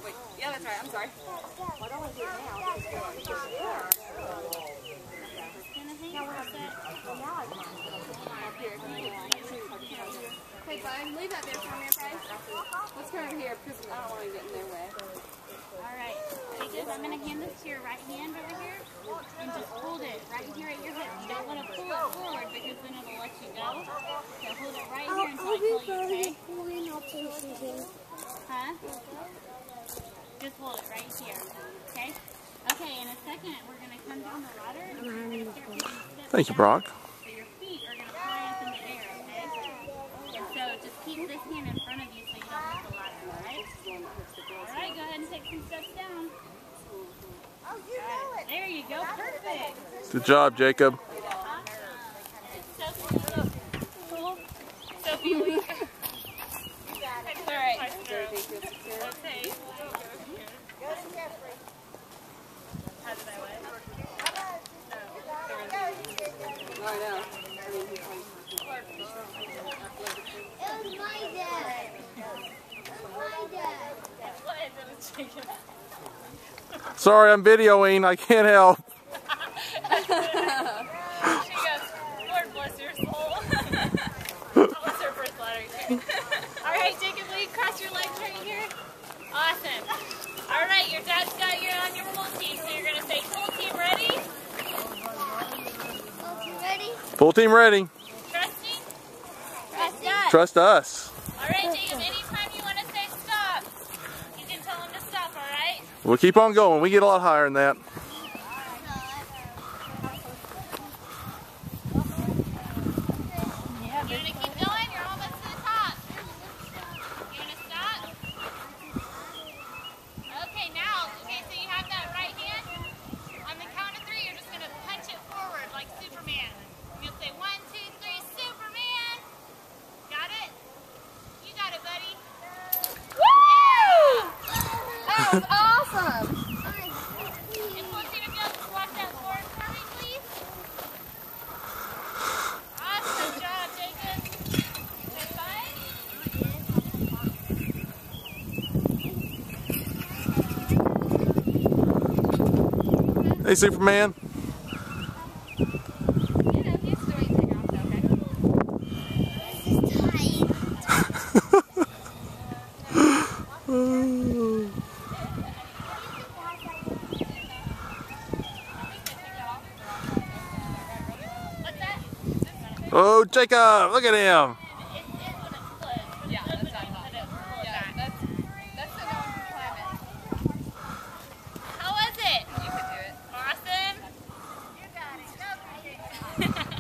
wait. Yeah, that's right. I'm sorry. Why don't we do it now? Hey, bud, leave that there for me, okay? Let's come over here because I don't want to get in their way. Alright, Jacob, I'm going to hand this to your right hand over here and just hold it right here at your hip. You don't want to pull it forward because then it'll let you go. So hold it right here until I tell you, okay? Huh? Just hold it right here, okay? Okay, in a second, we're going to come down the ladder and we're going to start taking steps. Thank you, Brock. So your feet are going to fly up in the air, okay? And so just keep this hand in front of you so you don't hit the ladder, alright? Alright, go ahead and take some steps down. Oh, you know it. There you go, perfect. Good job, Jacob. Sophie, we All right. okay. Go to Jeffrey. How did I win? I know. It was my dad. It was my dad. What? It was Jacob. Sorry, I'm videoing. I can't help. She goes, Lord bless your soul. That was her first letter too. Alright, Jacob, will you cross your legs right here? Awesome. Alright, your dad's got you on your full team, so you're going to say full team ready? Okay, ready? Full team ready. Trusting? Trust us. Trust us. Alright, Jacob, anytime you want to say stop, you can tell him to stop, alright? We'll keep on going. We get a lot higher than that. You're going to keep going? You're almost to the top. You're going to stop? Okay, now, so you have that right hand. On the count of 3, you're just going to punch it forward like Superman. You'll say 1, 2, 3, Superman. Got it? You got it, buddy. Woo! That was awesome. And full team, if you'll just walk that forward for me, please. Awesome job, Jacob. Hey, Superman. He's doing thing else, okay? This is tight. What's that? Oh, Jacob, look at him. Yeah, that's not hot. Yeah, that's the no one can climb it. How was it? You could do it. Awesome. You got it.